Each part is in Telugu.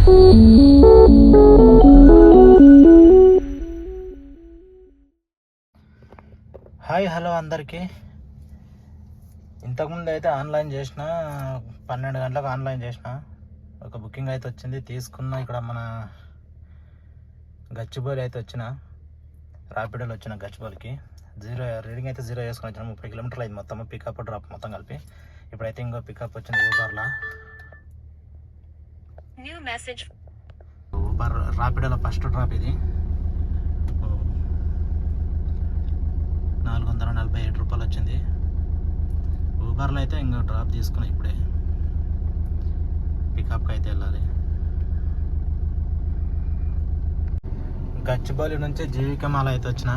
హాయ్ హలో అందరికీ. ఇంతకుముందు అయితే ఆన్లైన్ చేసిన 12 గంటలకు ఆన్లైన్ చేసిన ఒక బుకింగ్ అయితే వచ్చింది, తీసుకున్న. ఇక్కడ మన గచ్చిబౌలి అయితే వచ్చిన, రాపిడోలో వచ్చిన గచ్చిబౌలికి. రీడింగ్ అయితే 0 వేసుకొని వచ్చిన. 30 కిలోమీటర్లు అయింది మొత్తం, పికప్ డ్రాప్ మొత్తం కలిపి. ఇప్పుడైతే ఇంకో పికప్ వచ్చింది ఊబర్లో. ఊబర్ రాపిడోలో ఫస్ట్ డ్రాప్ ఇది. 447 రూపాయలు వచ్చింది. ఊబర్లో అయితే ఇంకో డ్రాప్ తీసుకున్నా, ఇప్పుడే పికప్కి అయితే వెళ్ళాలి. గచ్చిబౌలి నుంచి జీవికమాల అయితే వచ్చిన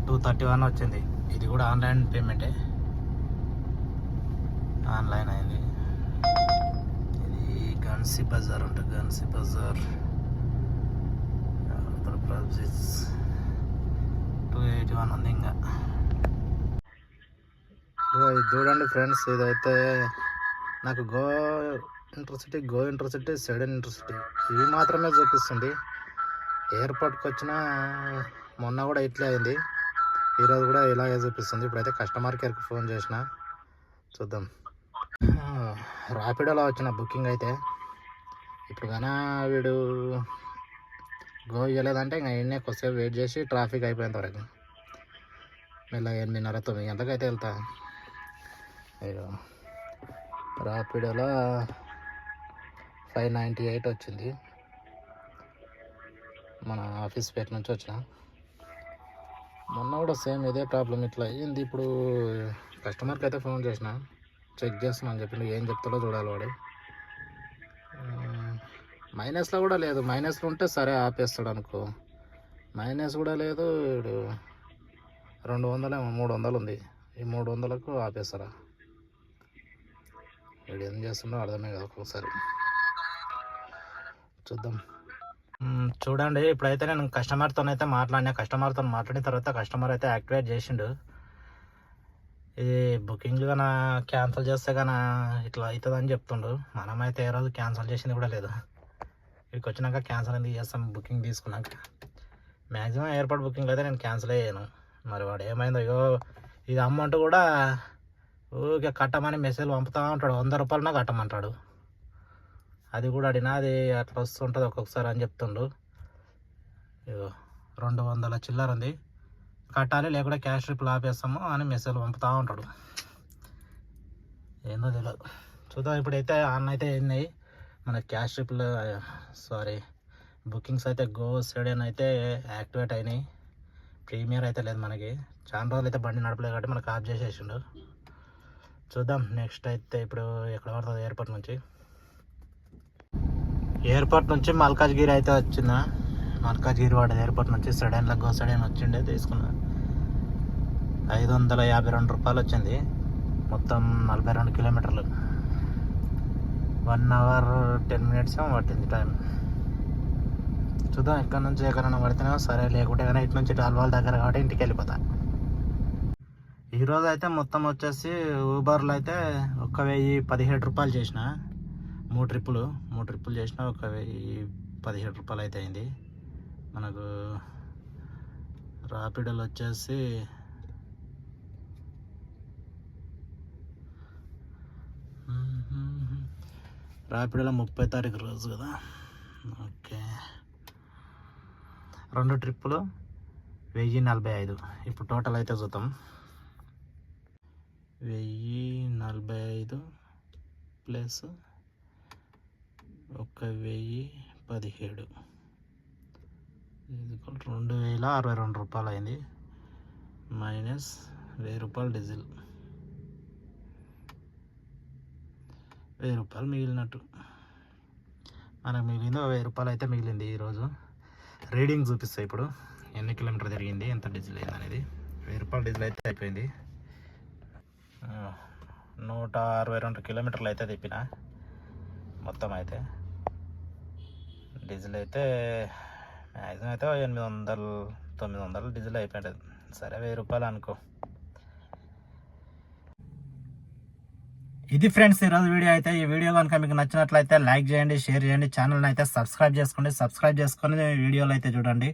231 వచ్చింది. ఇది కూడా ఆన్లైన్ పేమెంటే, ఆన్లైన్ అయింది. ఇది గన్సీ బజార్ ఉంటుంది, గన్సీ బజార్ 281 ఉంది. ఇంకా ఇది చూడండి ఫ్రెండ్స్, ఇదైతే నాకు గో ఇంటర్సిటీ సడన్ ఇంటర్సిటీ ఇవి మాత్రమే చూపిస్తుంది. ఎయిర్పోర్ట్కి వచ్చిన మొన్న కూడా ఇట్లే అయింది, ఈరోజు కూడా ఇలాగే చూపిస్తుంది. ఇప్పుడైతే కస్టమర్ కేర్కి ఫోన్ చేసిన, చూద్దాం. రాపిడోలో వచ్చిన బుకింగ్ అయితే ఇప్పుడు కానీ వీడు గో ఇవ్వలేదంటే ఇంకా ఎన్నే కొద్దిసేపు వెయిట్ చేసి ట్రాఫిక్ అయిపోయేంత వరకు మళ్ళీ 8:30-9 గంటలకు అయితే వెళ్తా. రాపిడోలో 598 వచ్చింది. మన ఆఫీస్ పేరు నుంచి వచ్చిన. మొన్న కూడా సేమ్ ఇదే ప్రాబ్లం ఇట్లా అయ్యింది. ఇప్పుడు కస్టమర్కి అయితే ఫోన్ చేసిన, చెక్ చేస్తామని చెప్పిండు. ఏం చెప్తాడో చూడాలి వాడు. మైనస్లో కూడా లేదు, మైనస్లో ఉంటే సరే ఆపేస్తాడు అనుకో, మైనస్ కూడా లేదు. వీడు 200 300 ఉంది, ఈ 300కు ఆపేస్తారా? వీడు ఏం చేస్తుండో అర్థమే కదా ఒక్కొక్కసారి. చూద్దాం. చూడండి, ఇప్పుడైతే నేను కస్టమర్తో మాట్లాడిన తర్వాత కస్టమర్ అయితే యాక్టివేట్ చేసిండు. ఇది బుకింగ్లు కన్నా క్యాన్సిల్ చేస్తే కన్నా ఇట్లా అవుతుందని చెప్తుండు. మనమైతే ఏ రోజు క్యాన్సిల్ చేసింది కూడా లేదు. ఇక్కడికి వచ్చినాక క్యాన్సిల్ ఎందుకు చేస్తాం, బుకింగ్ తీసుకున్నాక. మ్యాక్సిమం ఎయిర్పోర్ట్ బుకింగ్ అయితే నేను క్యాన్సిల్ అయ్యాను. మరి వాడు ఏమైందో, ఇది అమౌంట్ కూడా ఊరికే కట్టమని మెసేజ్ పంపుతూ ఉంటాడు. 100 రూపాయలన్నా కట్టమంటాడు. అది కూడా అడిగినా అది అట్లా వస్తుంటుంది ఒక్కొక్కసారి అని చెప్తుండు. 200 చిల్లర ఉంది, కట్టాలి లేకుంటే క్యాష్ ట్రిప్లు ఆపేస్తాము అని మెసేజ్ పంపుతూ ఉంటాడు. ఏందో తెలియదు, చూద్దాం. ఇప్పుడైతే ఆన్ అయితే అయినాయి మన క్యాష్ ట్రిప్లు, బుకింగ్స్ అయితే గో సడన్ అయితే యాక్టివేట్ అయినాయి. ప్రీమియర్ అయితే లేదు మనకి. చాలా రోజులు అయితే బండి నడపలేదు కాబట్టి మనకు ఆఫ్ చేసేసిండు. చూద్దాం నెక్స్ట్ అయితే ఇప్పుడు ఎక్కడ పడుతుంది. ఎయిర్పోర్ట్ నుంచి మల్కాజ్గిరి అయితే వచ్చిందా. మల్కాజ్గిరి వాడేది ఎయిర్పోర్ట్ నుంచి సడన్లో గో సడన్ వచ్చిండే, తీసుకున్నా. 552 రూపాయలు వచ్చింది. మొత్తం 42 కిలోమీటర్లు, 1 అవర్ 10 మినిట్స్ పట్టింది టైం. చూద్దాం, ఇక్కడ నుంచి ఎక్కడైనా పడితేనే సరే, లేకుంటే కానీ ఇటు నుంచి టాల్వాల్ దగ్గర కాబట్టి ఇంటికి వెళ్ళిపోతా. ఈరోజు అయితే మొత్తం వచ్చేసి ఊబర్లో అయితే 1017 రూపాయలు చేసిన. 3 ట్రిప్పులు చేసిన 1017 రూపాయలు అయితే అయింది. మనకు రాపిడోలో వచ్చేసి రాపిడోలో 30 తారీఖు రోజు కదా. ఓకే, 2 ట్రిప్పులు 1045. ఇప్పుడు టోటల్ అయితే చూద్దాం. 1045 ప్లస్ 1017 2062 రూపాయలు అయింది. మైనస్ 1000 రూపాయలు డీజిల్, 1000 రూపాయలు మిగిలినట్టు. మనకు మిగిలింది 1000 రూపాయలు అయితే మిగిలింది. ఈరోజు రీడింగ్ చూపిస్తాయి ఇప్పుడు ఎన్ని కిలోమీటర్ తిరిగింది, ఎంత డీజిల్ అయింది అనేది. 1000 రూపాయలు డీజిల్ అయితే అయిపోయింది. 162 కిలోమీటర్లు అయితే తిప్పిన మొత్తం. అయితే డీజిల్ అయితే మ్యాక్సిమం అయితే 800-900 డీజిల్ అయిపోయింది. సరే 1000 రూపాయలు అనుకో. ఇది ఫ్రెండ్స్ ఈరోజు వీడియో అయితే. ఈ వీడియో కనుక మీకు నచ్చినట్లయితే లైక్ చేయండి, షేర్ చేయండి, ఛానల్ని అయితే సబ్స్క్రైబ్ చేసుకొని వీడియోలు అయితే చూడండి.